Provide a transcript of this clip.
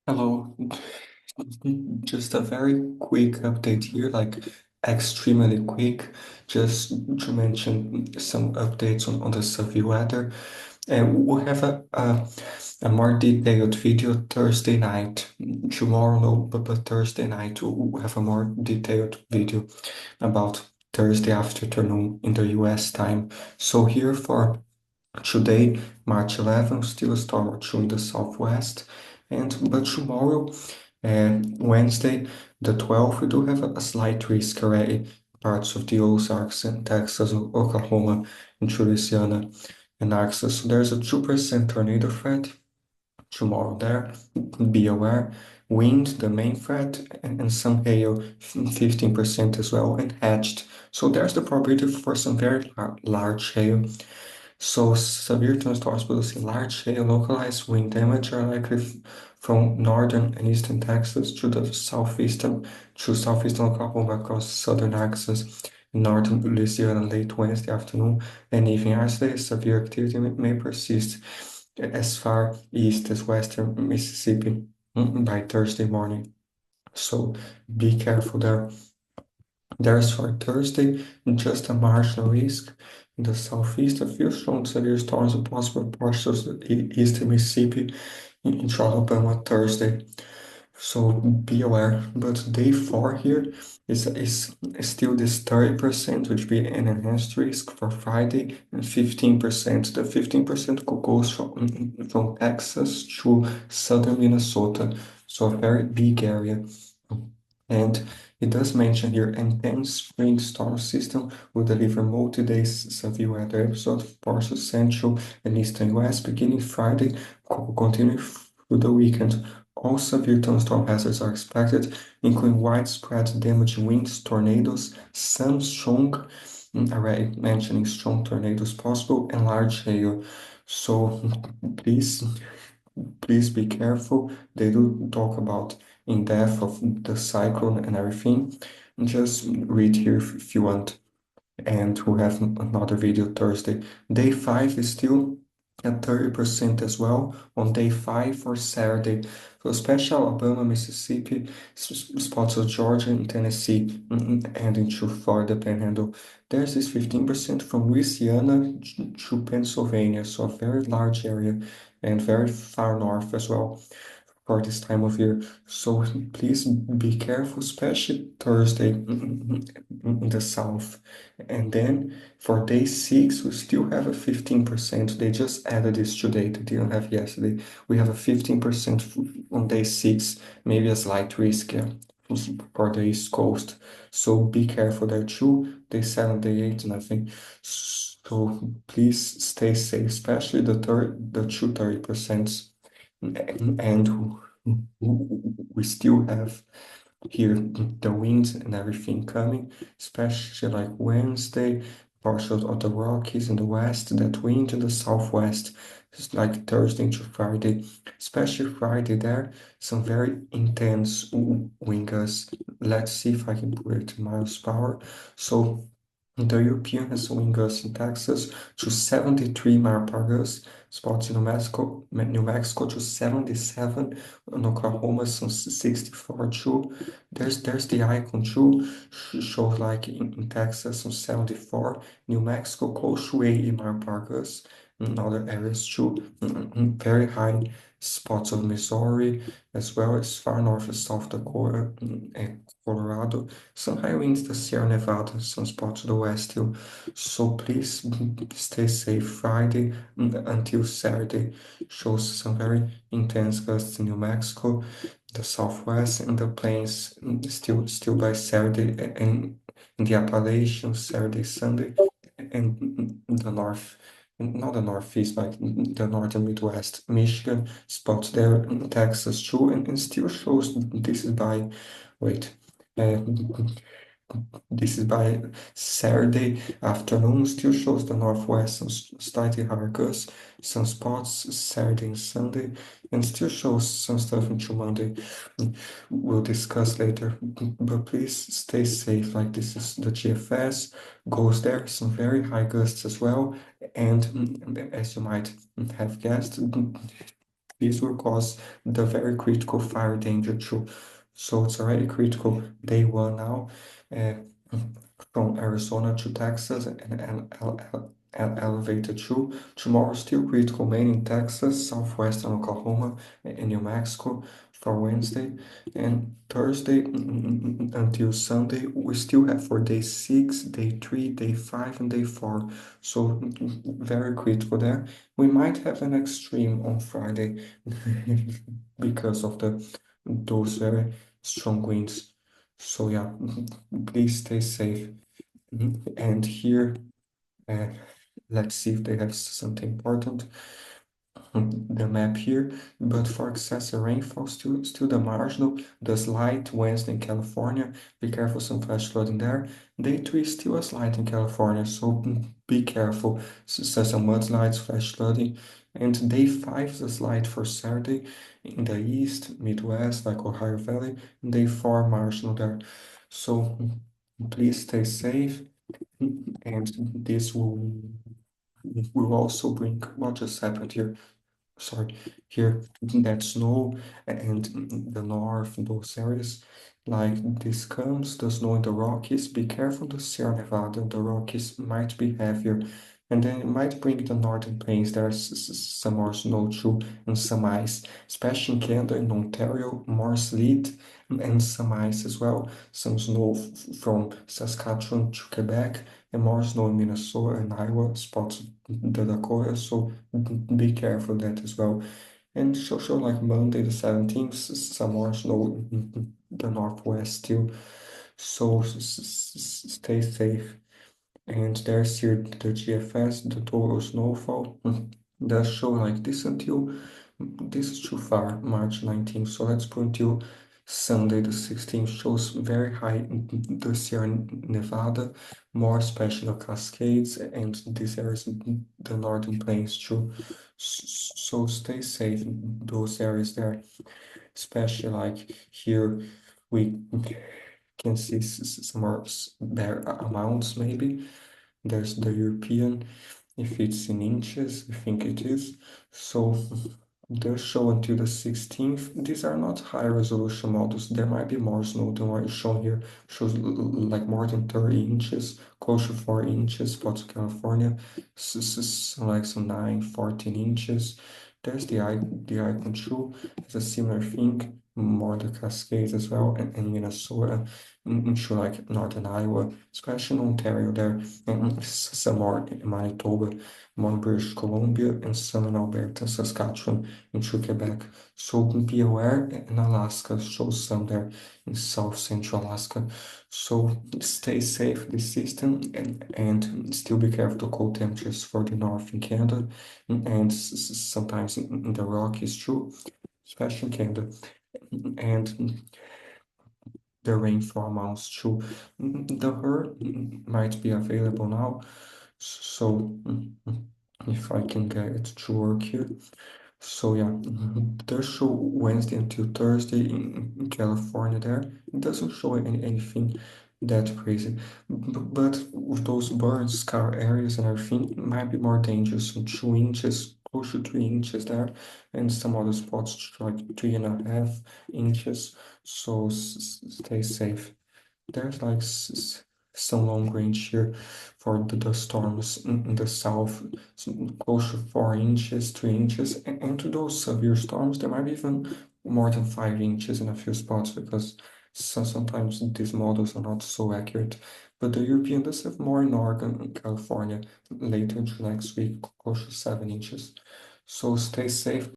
Hello. Just a very quick update here, like extremely quick, just to mention some updates on the severe weather. And we'll have a more detailed video Thursday night. Tomorrow, no, but Thursday night we'll have a more detailed video about Thursday afternoon in the US time. So here for today, March 11th, still a storm or two in the southwest. But tomorrow, Wednesday, the 12th, we do have a slight risk already. Parts of the Ozarks and Texas, Oklahoma, and Louisiana and Arkansas. So there's a 2% tornado threat tomorrow there. Be aware. Wind, the main threat, and some hail, 15% as well, and hatched. So there's the probability for some very large hail. So severe thunderstorms producing large hail, localized wind damage are likely from northern and eastern Texas to southeastern Oklahoma across southern Arkansas, northern Louisiana late Wednesday afternoon and evening. As severe activity may persist as far east as western Mississippi by Thursday morning. So be careful there. There's for Thursday just a marginal risk in the southeast. A few strong severe storms and possible portions of eastern Mississippi into Alabama Thursday. So be aware. But day four here is still this 30%, which be an enhanced risk for Friday, and 15%. The 15% goes from Texas to southern Minnesota. So a very big area. And it does mention here intense spring storm system will deliver multi-day severe weather episodes for parts of central and eastern US beginning Friday, continuing through the weekend. All severe thunderstorm hazards are expected, including widespread damaging winds, tornadoes, some strong, already mentioning strong tornadoes possible, and large hail. So please please be careful. They do talk about in depth of the cyclone and everything. Just read here if you want. And we'll have another video Thursday. Day 5 is still at 30% as well on day 5 for Saturday. So especially Alabama, Mississippi, spots of Georgia and Tennessee, and into Florida Panhandle. There's this 15% from Louisiana to Pennsylvania, so a very large area and very far north as well for this time of year. So please be careful, especially Thursday in the south. And then for day 6, we still have a 15%. They just added this today, they didn't have yesterday. We have a 15% on day 6, maybe a slight risk, yeah, for the East Coast. So be careful there too. Day 7, day 8, nothing. So please stay safe, especially the two 30%. And we still have here the winds and everything coming, especially like Wednesday, partial of the Rockies in the west, that wind in the southwest. It's like Thursday to Friday, especially Friday there, some very intense wind gusts. Let's see if I can put it in miles per hour. So the European has wind gusts in Texas to 73 miles per hour, spots in New Mexico to 77, in Oklahoma some 64 too. There's the icon too, shows like in Texas some 74, New Mexico close to 80 miles per hour, in other areas too, very high spots of Missouri, as well as far north of South Dakota and Colorado. Some high winds to Sierra Nevada, some spots to the west too. So please stay safe Friday until Saturday. Shows some very intense gusts in New Mexico, the southwest and the plains still by Saturday and in the Appalachians Saturday, Sunday and the north. Not the northeast, like the northern Midwest, Michigan, spots there in Texas too, and still shows this is by, wait, uh, this is by Saturday afternoon, still shows the northwest, some slightly higher gusts, some spots Saturday and Sunday, and still shows some stuff into Monday. We'll discuss later, but please stay safe. Like this is the GFS, goes there, some very high gusts as well, and as you might have guessed, this will cause the very critical fire danger too. So it's already critical day one now, uh, from Arizona to Texas and elevated too. Tomorrow still critical, mainly in Texas, southwestern Oklahoma, and New Mexico for Wednesday. And Thursday until Sunday, we still have for day 6, day 3, day 5, and day 4. So very critical there. We might have an extreme on Friday because of those very strong winds. So yeah, please stay safe. And here, uh, let's see if they have something important on the map here. But for excessive rainfall, still the marginal, the slight Wednesday in California. Be careful, some flash flooding there. Day 3 still a slight in California, so be careful. Some mudslides, flash flooding. And day 5 is a slight for Saturday in the east, Midwest, like Ohio Valley. And day 4 marginal there. So please stay safe. And this will also bring what just happened here. Sorry, here that snow and the north, those areas. Like this comes, the snow in the Rockies. Be careful, the Sierra Nevada, the Rockies might be heavier. And then it might bring the northern plains. There's some more snow too and some ice, especially in Canada and Ontario, more sleet and some ice as well. Some snow from Saskatchewan to Quebec and more snow in Minnesota and Iowa, spots the Dakota. So be careful of that as well. And show like Monday the 17th, some more snow in the northwest too. So stay safe. And there's here the GFS, the total snowfall. Does show like this until this is too far, March 19th. So let's put until Sunday the 16th. Shows very high in the Sierra Nevada, more especially the Cascades and these areas in the northern plains too. So stay safe in those areas there, especially like here we can see some more bare amounts maybe. There's the European, if it's in inches, I think it is. So they show until the 16th. These are not high resolution models. There might be more snow than what is shown here. Shows like more than 30 inches, close to 4 inches, spots of California, like some 9, 14 inches. There's the icon too. It's a similar thing, more the Cascades as well, and Minnesota, into like northern Iowa, especially in Ontario there, and some more in Manitoba, more in British Columbia, and some in Alberta, Saskatchewan, into Quebec. So be aware, and Alaska shows some there in South Central Alaska. So stay safe this system, and still be careful to cold temperatures for the north in Canada, and sometimes in the Rockies too, especially in Canada. And the rainfall amounts to the herd might be available now. So if I can get it to work here. So yeah, does show Wednesday until Thursday in California there. It doesn't show anything that crazy. But with those burn scar areas and everything, it might be more dangerous. Some 2 inches, close to 3 inches there, and some other spots like 3.5 inches. So stay safe. There's like some long range here for the storms in the south, close to 4 inches, 3 inches, and to those severe storms, there might be even more than 5 inches in a few spots because sometimes these models are not so accurate. But the European does have more in Oregon and California later into next week, close to 7 inches. So stay safe.